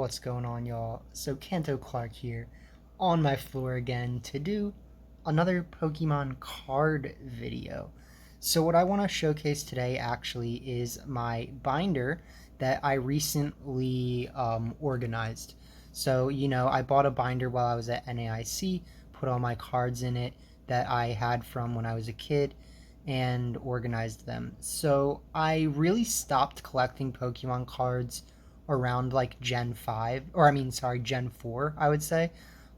What's going on, y'all? So Kanto Clark here, on my floor again to do another Pokemon card video. So what I want to showcase today actually is my binder that I recently organized. So, I bought a binder while I was at NAIC, put all my cards in it that I had from when I was a kid, and organized them. So I really stopped collecting Pokemon cards around like Gen 5, or I mean, sorry, Gen 4, I would say.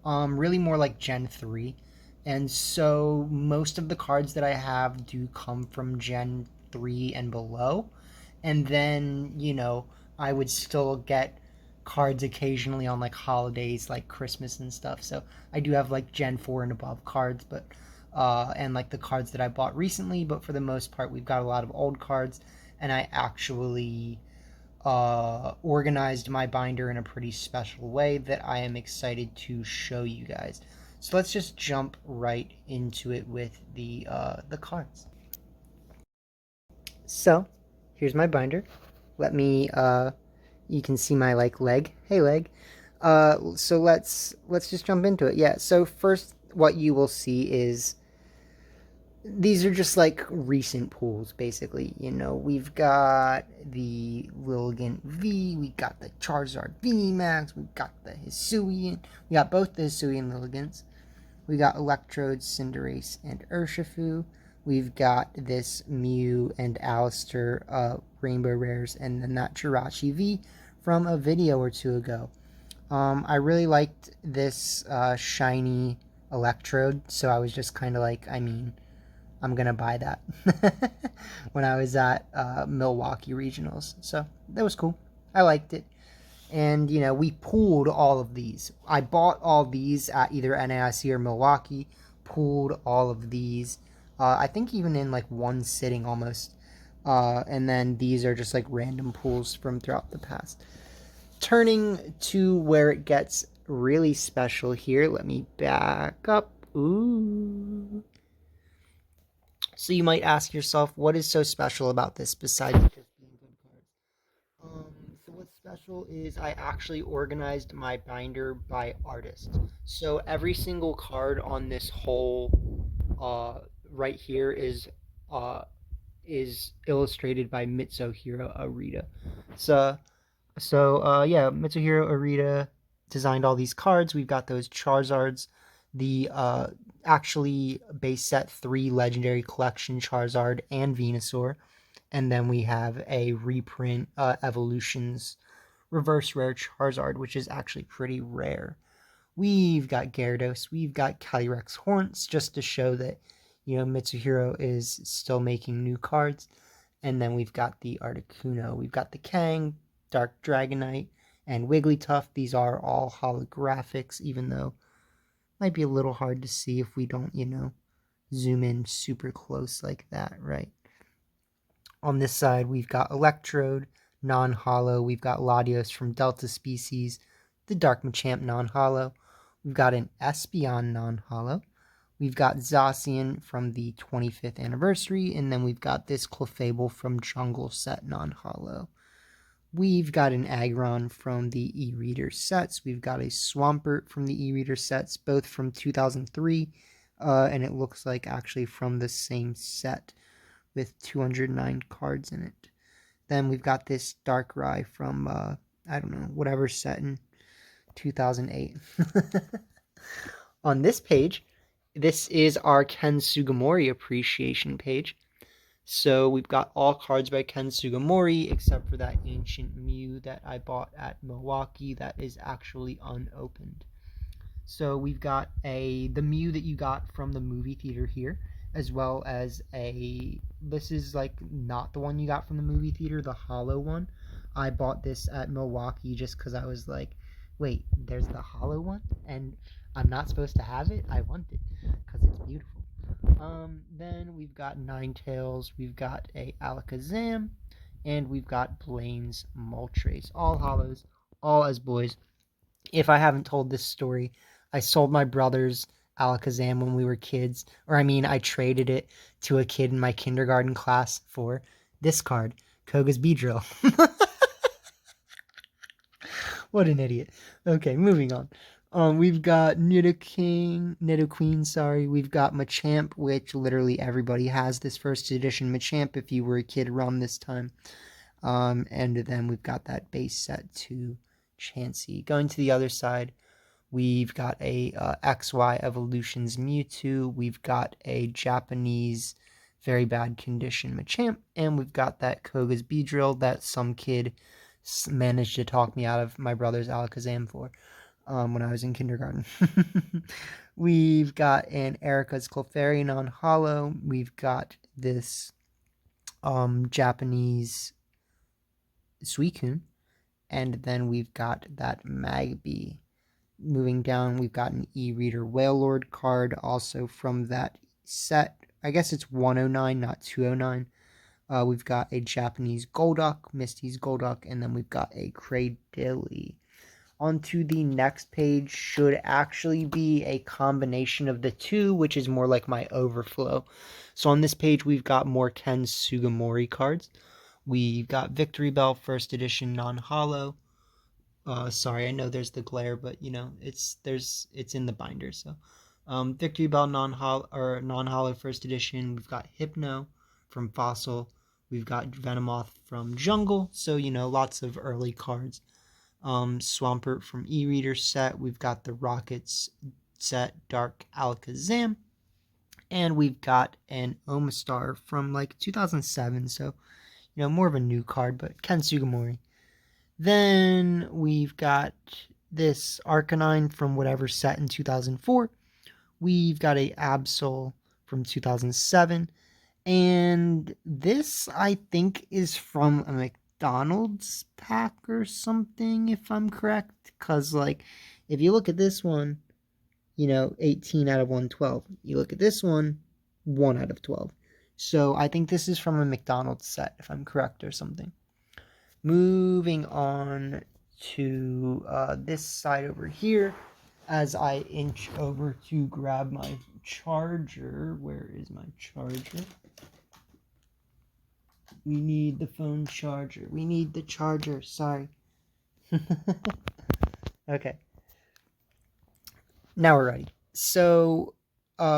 Really more like Gen 3. And so most of the cards that I have do come from Gen 3 and below. And then, I would still get cards occasionally on like holidays like Christmas and stuff. So I do have like Gen 4 and above cards, but and like the cards that I bought recently, but for the most part we've got a lot of old cards, and I actually organized my binder in a pretty special way that I am excited to show you guys. So let's just jump right into it with the cards. So here's my binder. Let me you can see my like leg. Hey leg. So let's just jump into it. Yeah. So first, what you will see is these are just like recent pulls, basically. We've got the Lilligant V, we got the Charizard V Max, we've got the Hisuian, we got both the Hisuian Lilligants, we got Electrode, Cinderace, and Urshifu, we've got this Mew and Alistair Rainbow Rares, and then that Jirachi V from a video or two ago. I really liked this shiny Electrode, so I was just kind of like, I'm gonna buy that when I was at Milwaukee Regionals. So that was cool. I liked it. And, we pooled all of these. I bought all these at either NAIC or Milwaukee, pooled all of these. I think even in like one sitting almost. And then these are just like random pools from throughout the past. Turning to where it gets really special here. Let me back up. Ooh. So you might ask yourself, what is so special about this besides just being good cards? So what's special is I actually organized my binder by artist. So every single card on this whole right here uh, is illustrated by Mitsuhiro Arita. So Mitsuhiro Arita designed all these cards. We've got those Charizards, the actually base set 3 Legendary Collection Charizard and Venusaur, and then we have a reprint Evolutions Reverse Rare Charizard, which is actually pretty rare. We've got Gyarados, we've got Calyrex Horns, just to show that Mitsuhiro is still making new cards. And then we've got the Articuno, we've got the Kang, Dark Dragonite, and Wigglytuff. These are all holographics, even though it might be a little hard to see if we don't, zoom in super close like that, right? On this side, we've got Electrode, non-holo. We've got Latios from Delta Species, the Dark Machamp non-holo. We've got an Espeon non-holo. We've got Zacian from the 25th anniversary, and then we've got this Clefable from Jungle Set non-holo. We've got an Aggron from the e-reader sets. We've got a Swampert from the e-reader sets, both from 2003, and it looks like actually from the same set with 209 cards in it. Then we've got this Darkrai from, I don't know, whatever set in 2008. On this page, this is our Ken Sugimori appreciation page. So we've got all cards by Ken Sugimori, except for that ancient Mew that I bought at Milwaukee that is actually unopened. So we've got the Mew that you got from the movie theater here, as well as this is like not the one you got from the movie theater, the hollow one. I bought this at Milwaukee just because I was like, wait, there's the hollow one? And I'm not supposed to have it? I want it because it's beautiful. Then we've got Ninetales, we've got a Alakazam, and we've got Blaine's Moltres. All hollows, all as boys. If I haven't told this story, I sold my brother's Alakazam when we were kids. Or I traded it to a kid in my kindergarten class for this card, Koga's Beedrill. What an idiot. Okay, moving on. We've got Nidoqueen, sorry. We've got Machamp, which literally everybody has this first edition Machamp if you were a kid around this time. And then we've got that base set to Chansey. Going to the other side, we've got a XY Evolutions Mewtwo. We've got a Japanese very bad condition Machamp. And we've got that Koga's Beedrill that some kid managed to talk me out of my brother's Alakazam for when I was in kindergarten. We've got an Erica's Clefairy non-hollow. We've got this Japanese Suicune. And then we've got that Magby. Moving down, we've got an E-Reader Wailord card also from that set. I guess it's 109, not 209. We've got a Japanese Golduck, Misty's Golduck, and then we've got a Cradily. Onto the next page should actually be a combination of the two, which is more like my overflow. So on this page, we've got more Ken Sugimori cards. We've got Victory Bell First Edition non-hollow. Sorry, I know there's the glare, but you know it's in the binder. So, Victory Bell non-hollow First Edition. We've got Hypno from Fossil. We've got Venomoth from Jungle. So you know lots of early cards. Swampert from E-Reader set. We've got the Rockets set Dark Alakazam. And we've got an Omastar from like 2007. So, you know, more of a new card, but Ken Sugimori. Then we've got this Arcanine from whatever set in 2004. We've got a Absol from 2007. And this, I think, is from a McDonald's pack or something, if I'm correct. Because, like, if you look at this one, you know, 18 out of 112. You look at this one, 1 out of 12. So I think this is from a McDonald's set, if I'm correct or something. Moving on to this side over here, as I inch over to grab my charger. Where is my charger? We need the phone charger. We need the charger. Sorry. Okay. Now we're ready. So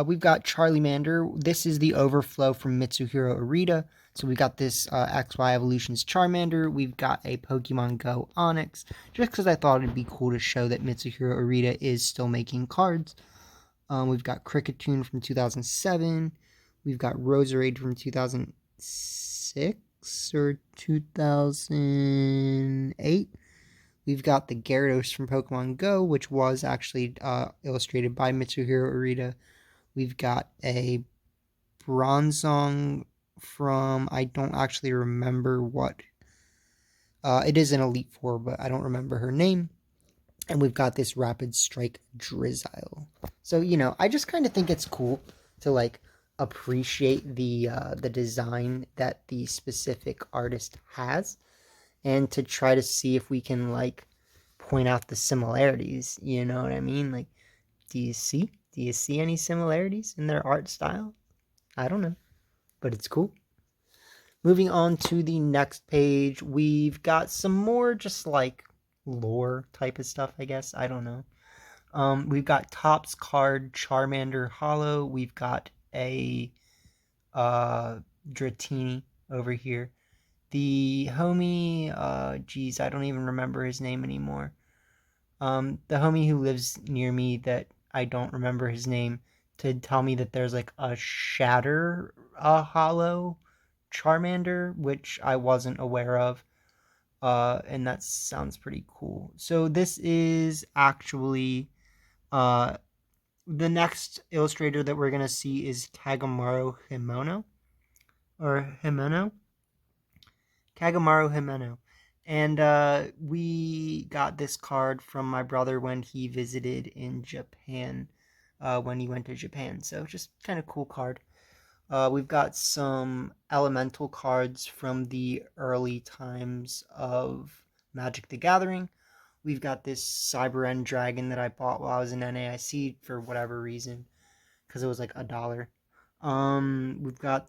we've got Charmander. This is the overflow from Mitsuhiro Arita. So we've got this XY Evolutions Charmander. We've got a Pokemon Go Onyx. Just because I thought it'd be cool to show that Mitsuhiro Arita is still making cards. We've got Cricketune from 2007. We've got Roserade from 2006 or 2008. We've got the Gyarados from Pokemon Go, which was actually illustrated by Mitsuhiro Arita. We've got a Bronzong from, I don't actually remember what. It is an Elite Four, but I don't remember her name. And we've got this Rapid Strike Drizzile. So, you know, I just kind of think it's cool to, like, appreciate the design that the specific artist has, and to try to see if we can, like, point out the similarities. You know what I mean? Like, do you see any similarities in their art style? I don't know, but it's cool. Moving on to the next page, we've got some more just like lore type of stuff, I guess. I don't know. We've got Topps card Charmander Hollow. We've got a Dratini over here. The homie, geez, I don't even remember his name anymore. The homie who lives near me that I don't remember his name to tell me that there's like a Shatter Hollow Charmander, which I wasn't aware of. And that sounds pretty cool. So this is actually the next illustrator that we're gonna see is Kagamaru Himeno or Himeno. Kagamaru Himeno. And we got this card from my brother when he visited in Japan, when he went to Japan. So just kind of cool card. We've got some elemental cards from the early times of Magic the Gathering. We've got this Cyber End Dragon that I bought while I was in NAIC for whatever reason, because it was like $1. We've got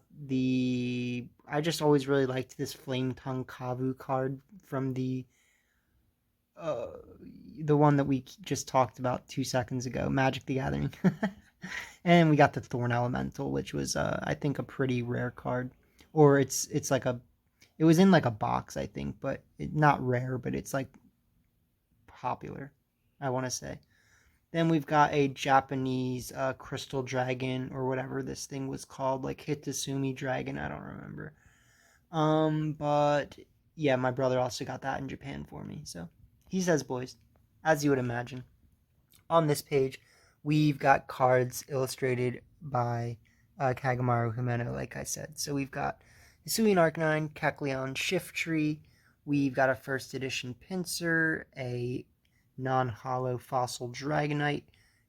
I just always really liked this Flame Tongue Kavu card from the uh, the one that we just talked about 2 seconds ago, Magic the Gathering. And we got the Thorn Elemental, which was I think a pretty rare card, or it's like a it was in like a box I think, but not rare, but it's like popular, I want to say. Then we've got a Japanese crystal dragon or whatever this thing was called, like Hitasumi dragon. I don't remember. But yeah, my brother also got that in Japan for me. So he says boys, as you would imagine. On this page, we've got cards illustrated by Kagamaru Himeno, like I said. So we've got Hisuian Arcanine, Kecleon Shiftry. We've got a first edition Pinsir, a non-hollow fossil Dragonite,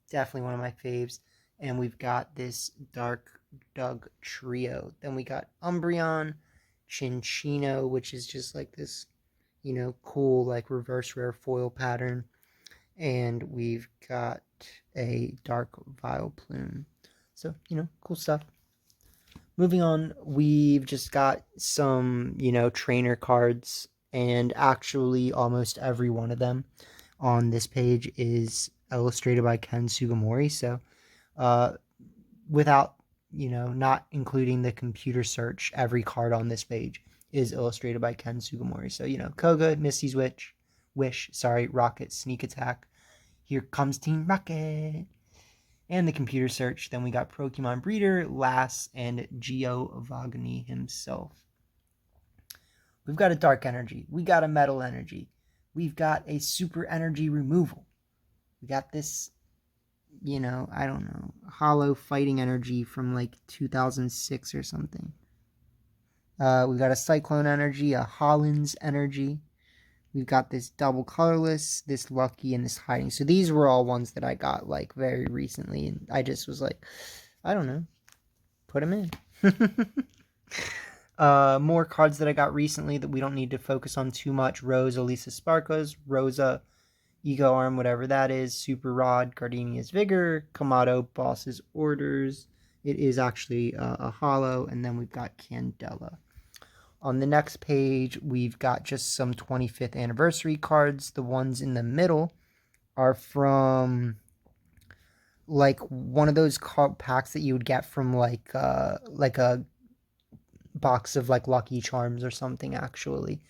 definitely one of my faves. And we've got this Dark Dug trio. Then we got Umbreon, Chinchino, which is just like this, cool like reverse rare foil pattern. And we've got a Dark Vileplume. So, cool stuff. Moving on, we've just got some, trainer cards, and actually almost every one of them on this page is illustrated by Ken Sugimori. So, uh, without, not including the computer search, every card on this page is illustrated by Ken Sugimori. So, Koga, Misty's Wish, Rocket, Sneak Attack, Here Comes Team Rocket, and the computer search. Then we got Pokemon Breeder, Lass, and Giovanni himself. We've got a Dark Energy. We got a Metal Energy. We've got a Super Energy Removal. We got this, I don't know, Hollow Fighting Energy from like 2006 or something. We got a Cyclone Energy, a Hollins Energy. We've got this Double Colorless, this Lucky, and this Hiding. So these were all ones that I got like very recently, and I just was like, I don't know, put them in. More cards that I got recently that we don't need to focus on too much. Rose, Elisa Sparkles, Rosa, Ego Arm, whatever that is, Super Rod, Gardenia's Vigor, Kamado, Boss's Orders. It is actually a hollow, and then we've got Candela. On the next page, we've got just some 25th anniversary cards. The ones in the middle are from like one of those card packs that you would get from like a box of like Lucky Charms or something, actually.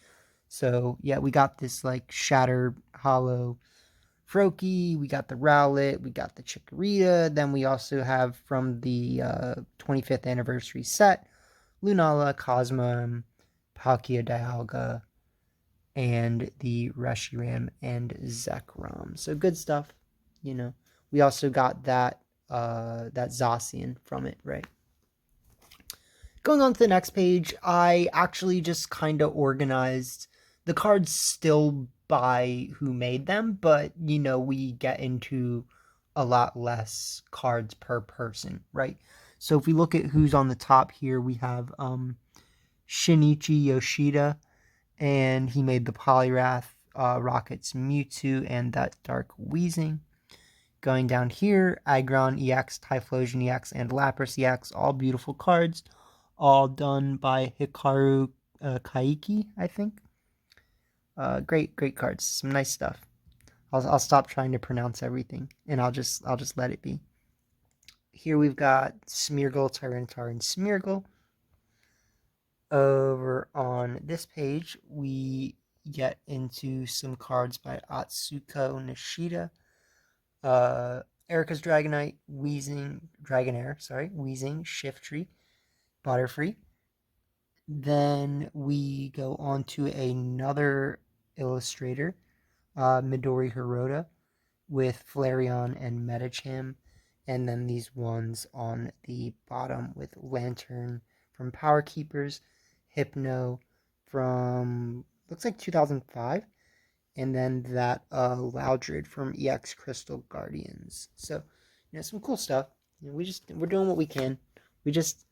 So yeah, we got this like Shatter Hollow Froakie, we got the Rowlet, we got the Chikorita. Then we also have from the 25th anniversary set, Lunala, Cosmo, Palkia Dialga, and the Reshiram and Zekrom. So good stuff, We also got that Zacian from it, right? Going on to the next page, I actually just kind of organized the cards still by who made them, but we get into a lot less cards per person, right? So if we look at who's on the top here, we have Shinichi Yoshida, and he made the Poliwrath, Rocket's Mewtwo, and that Dark Weezing. Going down here, Aggron EX, Typhlosion EX, and Lapras EX, all beautiful cards, all done by Hikaru Kaiki, I think. Great cards, some nice stuff. I'll stop trying to pronounce everything, and I'll just let it be. Here we've got Smeargle, Tyranitar, and Smeargle. Over on this page, we get into some cards by Atsuko Nishida. Erica's Dragonite, Dragonair, Shiftry, Butterfree. Then we go on to another illustrator, Midori Hirota, with Flareon and Metacham. And then these ones on the bottom with Lantern from Power Keepers, Hypno from, looks like 2005, and then that Loudred from EX Crystal Guardians. So, some cool stuff. We're doing what we can. We just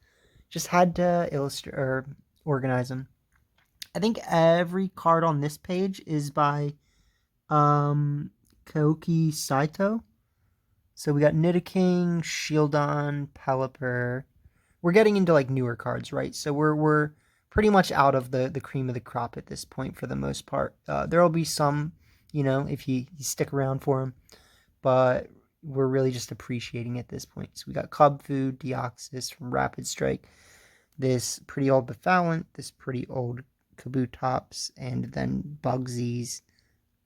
had to illustrate or organize them. I think every card on this page is by Koki Saito. So we got Nidoking, Shieldon, Pelipper. We're getting into like newer cards, right? So we're pretty much out of the cream of the crop at this point for the most part. There will be some if you stick around for them. But we're really just appreciating at this point. So we got Cub Food, Deoxys from Rapid Strike, this pretty old Befoulant, this pretty old Kabutops, and then Bugsy's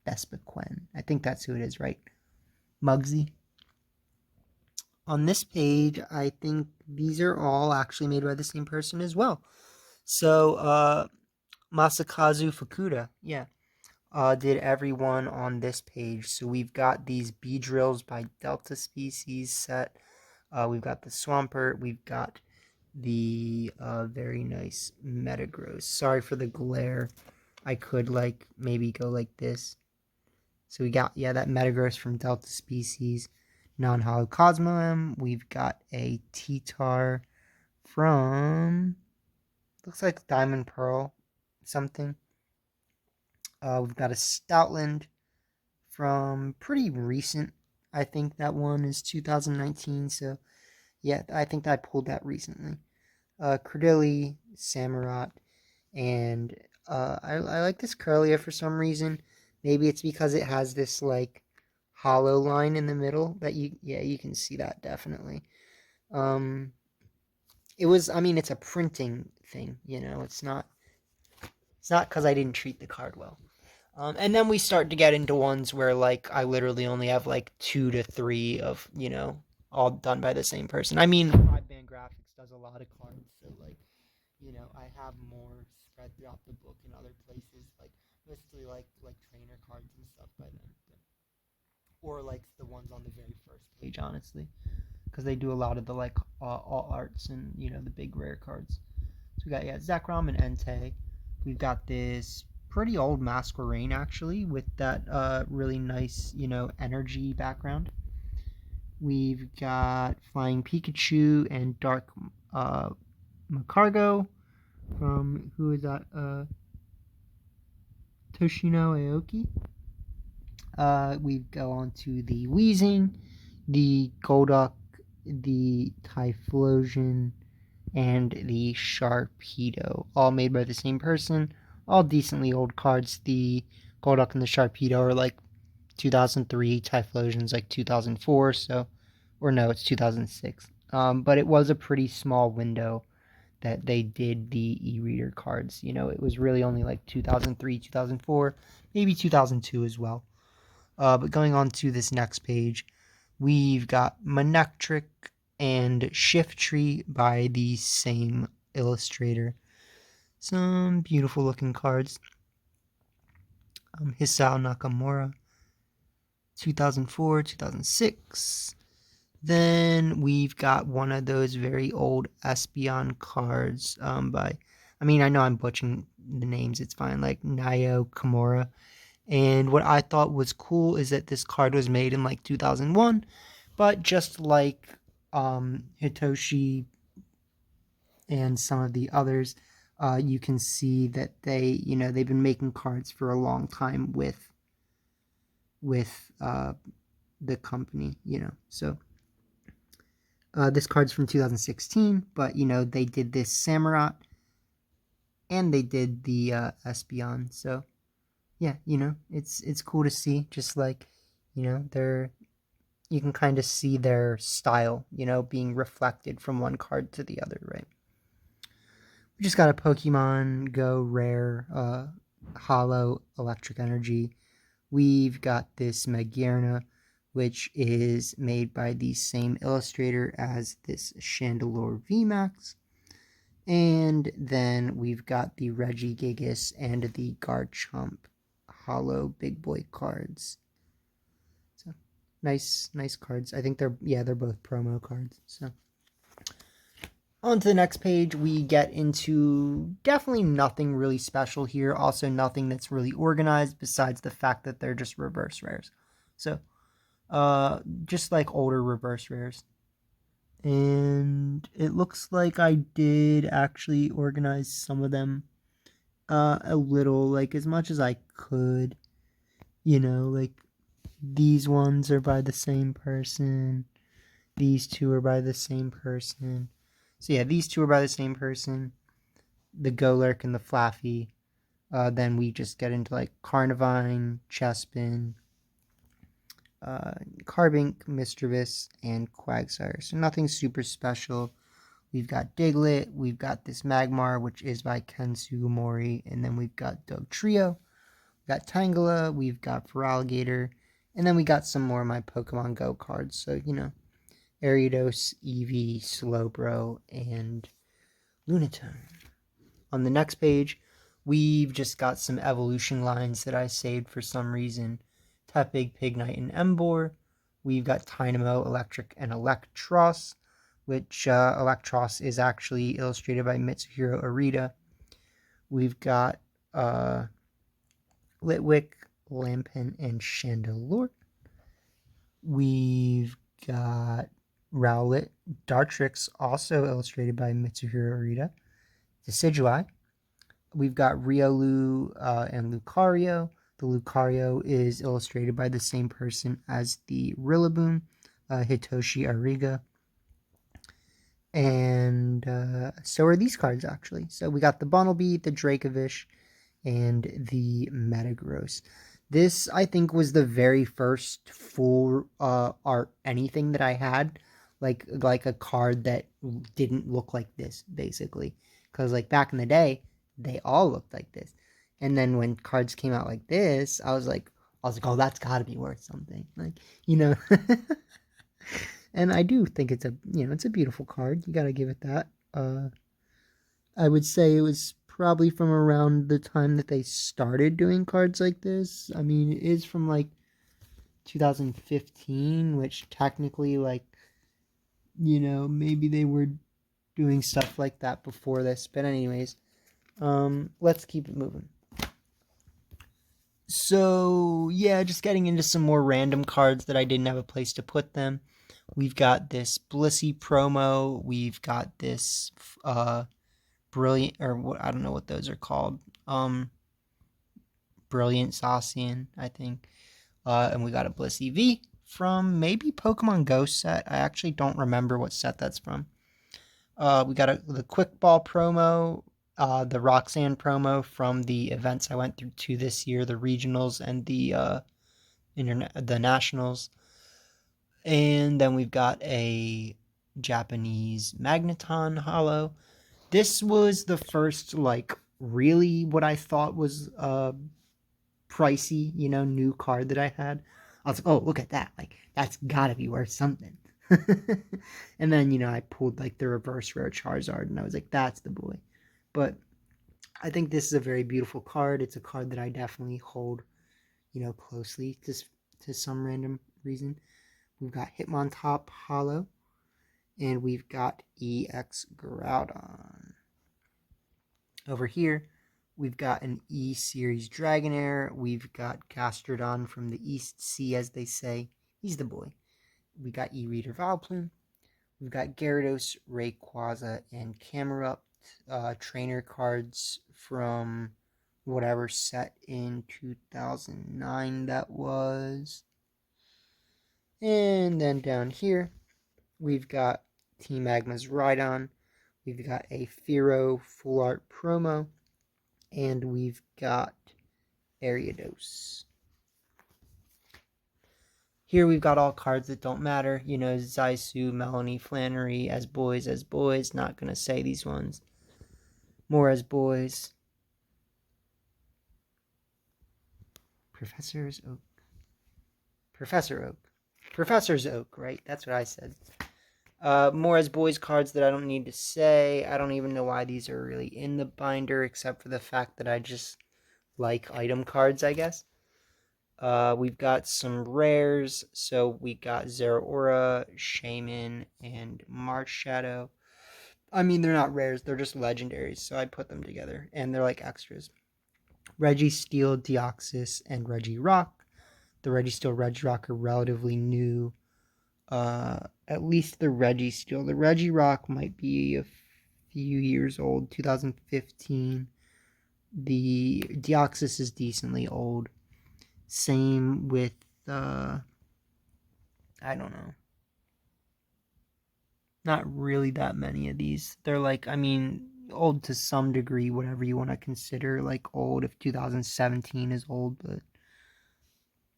Vespiquen. I think that's who it is, right? Mugsy. On this page, I think these are all actually made by the same person as well. So, Masakazu Fukuda, yeah, did everyone on this page. So we've got these Beedrills by Delta Species set. We've got the Swampert. We've got the very nice Metagross. Sorry for the glare. I could maybe go like this. So we got, that Metagross from Delta Species. Non-Hollow Cosmoem. We've got a T-Tar from, looks like Diamond Pearl something. We've got a Stoutland from pretty recent. I think that one is 2019. So yeah, I think I pulled that recently. Credilli, Samurott, and I like this Curlia for some reason. Maybe it's because it has this hollow line in the middle that you can see that definitely. It's a printing thing, it's not because I didn't treat the card well. And then we start to get into ones where I literally only have 2 to 3 of all done by the same person. I mean, 5-band graphics does a lot of cards, so I have more spread throughout the book in other places, mostly like trainer cards and stuff by them, or the ones on the very first page, honestly, because they do a lot of the all arts and the big rare cards. So we got Zekrom and Entei. We've got this pretty old Masquerain actually with that really nice energy background. We've got Flying Pikachu and Dark Macargo from, who is that? Toshino Aoki. We go on to the Weezing, the Golduck, the Typhlosion, and the Sharpedo, all made by the same person. All decently old cards. The Golduck and the Sharpedo are 2003, Typhlosion's 2004, so, or no, it's 2006. But it was a pretty small window that they did the e-reader cards. It was really only 2003, 2004, maybe 2002 as well. But going on to this next page, we've got Manectric and Shiftry by the same illustrator. Some beautiful looking cards. Hisao Nakamura, 2004, 2006. Then we've got one of those very old Espeon cards by, I know I'm butchering the names, it's fine, Nayo Kimura. And what I thought was cool is that this card was made in 2001, but just like Hitoshi and some of the others, you can see that they've been making cards for a long time with the company, so this card's from 2016, but they did this Samurott and they did the Espeon, so yeah, it's cool to see, just they're, you can kind of see their style, being reflected from one card to the other, right? We just got a Pokemon Go rare Hollow Electric Energy. We've got this Magearna, which is made by the same illustrator as this Chandelure VMAX. And then we've got the Regigigas and the Garchomp Hollow Big Boy cards. So nice cards. I think they're both promo cards. So on to the next page, we get into definitely nothing really special here. Also nothing that's really organized besides the fact that they're just reverse rares. So just older reverse rares. And it looks like I did actually organize some of them a little, as much as I could. These ones are by the same person. These two are by the same person. So yeah, these two are by the same person. The Golurk and the Flaffy. Then we just get into like Carnivine, Chespin, Carbink, Mischievous, and Quagsire. So nothing super special. We've got Diglett, we've got this Magmar, which is by Ken Sugimori, and then we've got Dugtrio, we've got Tangela, we've got Feraligatr, and then we got some more of my Pokemon Go cards. So, Ariados, Eevee, Slowbro, and Lunatone. On the next page, we've just got some evolution lines that I saved for some reason. Tepig, Pignite, and Emboar. We've got Tynamo, Electric, and Electros, which Electros is actually illustrated by Mitsuhiro Arita. We've got Litwick, Lampin, and Chandelure. We've got Rowlet, Dartrix, also illustrated by Mitsuhiro Arita. Decidueye. We've got Riolu and Lucario. The Lucario is illustrated by the same person as the Rillaboom, Hitoshi Ariga. And so are these cards, actually. So we got the Bunnelby, the Dracovish, and the Metagross. This, I think, was the very first full art anything that I had. Like a card that didn't look like this, basically. Because, like, back in the day, they all looked like this. And then when cards came out like this, I was like, oh, that's got to be worth something. Like, And I do think it's a beautiful card. You got to give it that. I would say it was probably from around the time that they started doing cards like this. I mean, it is from like 2015, which technically, like, maybe they were doing stuff like that before this. But anyways, let's keep it moving. So, yeah, just getting into some more random cards that I didn't have a place to put them. We've got this Blissey promo. We've got this Brilliant, or what, I don't know what those are called. Brilliant Zacian, I think. And we got a Blissey V from maybe Pokemon Go set. I actually don't remember what set that's from. We got the Quick Ball promo, the Roxanne promo from the events I went through to this year, the regionals and the the nationals. And then we've got a Japanese Magneton holo. This was the first, like, really what I thought was pricey, new card that I had. I was like, oh, look at that. Like, that's gotta be worth something. And then, I pulled, like, the reverse rare Charizard, and I was like, that's the boy. But I think this is a very beautiful card. It's a card that I definitely hold, closely to some random reason. We've got Hitmontop holo, and we've got EX Groudon. Over here, we've got an E-Series Dragonair. We've got Gastrodon from the East Sea, as they say. He's the boy. We got E-Reader Vileplume. We've got Gyarados, Rayquaza, and Camerupt trainer cards from whatever set in 2009 that was. And then down here, we've got Team Magma's Rhydon. We've got a Fearow Full Art promo. And we've got Ariados. Here we've got all cards that don't matter. Zaisu, Melanie, Flannery, as boys. Not going to say these ones. More as boys. Professor's Oak, right? That's what I said. More as boys cards that I don't need to say. I don't even know why these are really in the binder, except for the fact that I just like item cards, I guess. We've got some rares. So we got Zeraora, Shaman, and Marshadow. I mean, they're not rares. They're just legendaries. So I put them together. And they're like extras. Registeel, Deoxys, and Regirock. The Registeel, Regirock are relatively new. At least the Registeel. The Regirock might be a few years old. 2015. The Deoxys is decently old. Same with, I don't know. Not really that many of these. They're like, I mean, old to some degree, whatever you want to consider like old, if 2017 is old. But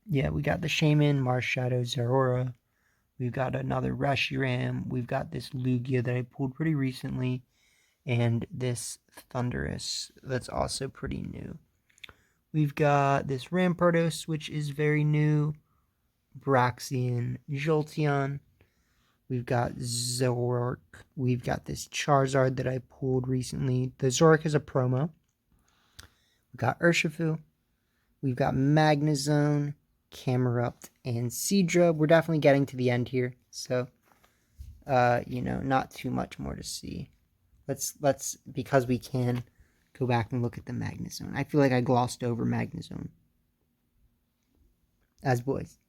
yeah, we got the Shaman, Marshadow, Zeraora. We've got another Reshiram. We've got this Lugia that I pulled pretty recently. And this Thundurus that's also pretty new. We've got this Rampardos, which is very new. Braxian, Jolteon. We've got Zoroark. We've got this Charizard that I pulled recently. The Zoroark is a promo. We've got Urshifu. We've got Magnezone, Camerupt, and Seadra. We're definitely getting to the end here, so not too much more to see. Let's because we can go back and look at the Magnezone. I feel like I glossed over Magnezone. As boys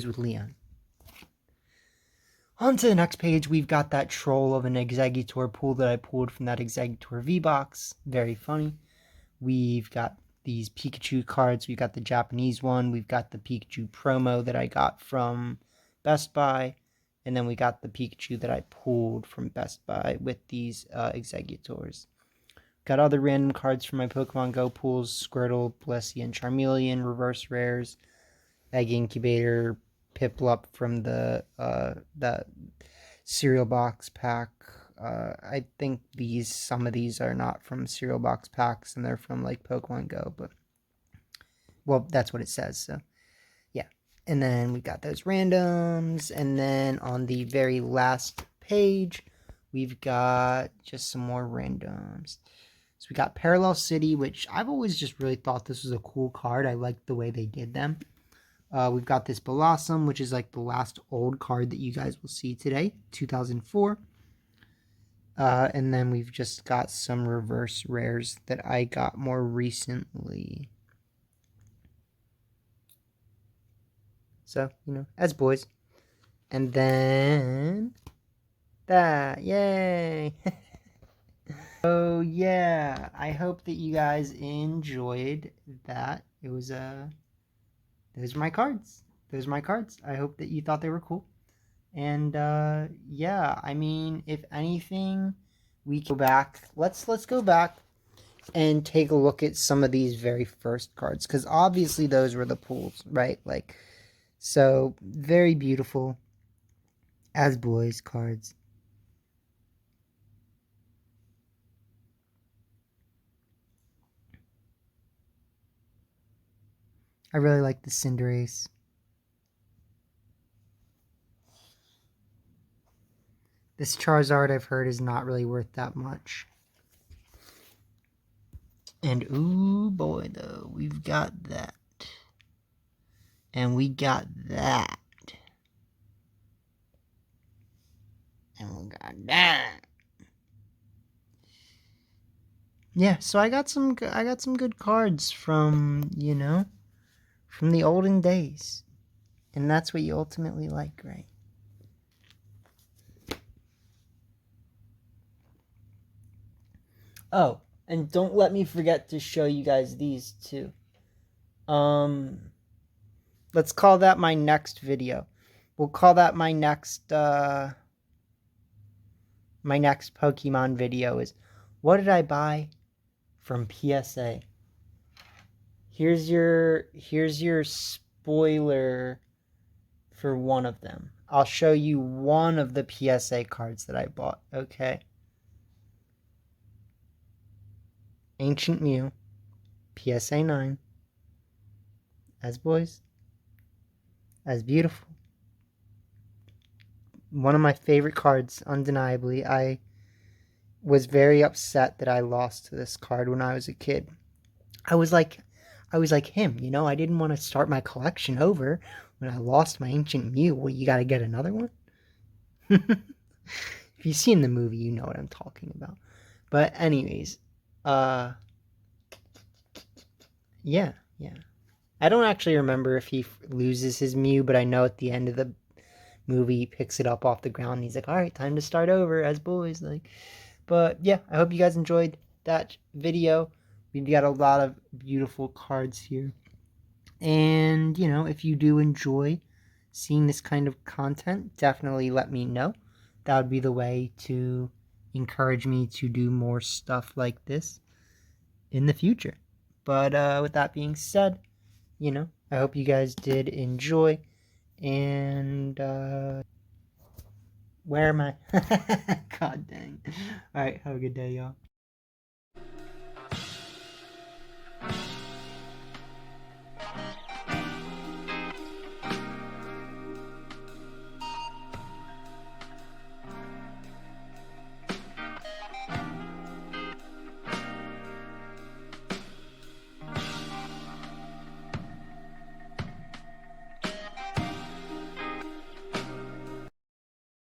with Leon. On to the next page, we've got that troll of an Exeggutor pool that I pulled from that Exeggutor V-Box. Very funny. We've got these Pikachu cards. We've got the Japanese one. We've got the Pikachu promo that I got from Best Buy. And then we got the Pikachu that I pulled from Best Buy with these Exeggutors. Got other random cards from my Pokemon Go pools. Squirtle, Blissey, and Charmeleon. Reverse rares. Egg Incubator. Piplup from the cereal box pack. I think some of these are not from cereal box packs and they're from like Pokemon Go, but well, that's what it says. So yeah. And then we got those randoms, and then on the very last page, we've got just some more randoms. So we got Parallel City, which I've always just really thought this was a cool card. I liked the way they did them. We've got this Blossom, which is like the last old card that you guys will see today, 2004. And then we've just got some reverse rares that I got more recently. So, as boys. And then that, yay! So, yeah, I hope that you guys enjoyed that. Those are my cards. I hope that you thought they were cool. And yeah, I mean, if anything, we can go back. Let's go back and take a look at some of these very first cards, because obviously those were the pools, right? Like, so very beautiful as boys cards. I really like the Cinderace. This Charizard, I've heard, is not really worth that much. And ooh boy, though, we've got that. And we got that. And we got that. Yeah, so I got some good cards from, from the olden days. And that's what you ultimately like, right? Oh, and don't let me forget to show you guys these too. Let's call that my next video. We'll call that my next Pokemon video is, what did I buy from PSA? Here's your spoiler for one of them. I'll show you one of the PSA cards that I bought, okay? Ancient Mew, PSA 9. As boys. As beautiful. One of my favorite cards, undeniably. I was very upset that I lost this card when I was a kid. I was like him, I didn't want to start my collection over when I lost my Ancient Mew. Well, you gotta get another one? If you've seen the movie, you know what I'm talking about. But anyways, yeah. I don't actually remember if he loses his Mew, but I know at the end of the movie he picks it up off the ground and he's like, all right, time to start over as boys. But yeah, I hope you guys enjoyed that video. We've got a lot of beautiful cards here. And, if you do enjoy seeing this kind of content, definitely let me know. that would be the way to encourage me to do more stuff like this in the future. But with that being said, I hope you guys did enjoy. And where am I? God dang. All right, have a good day, y'all.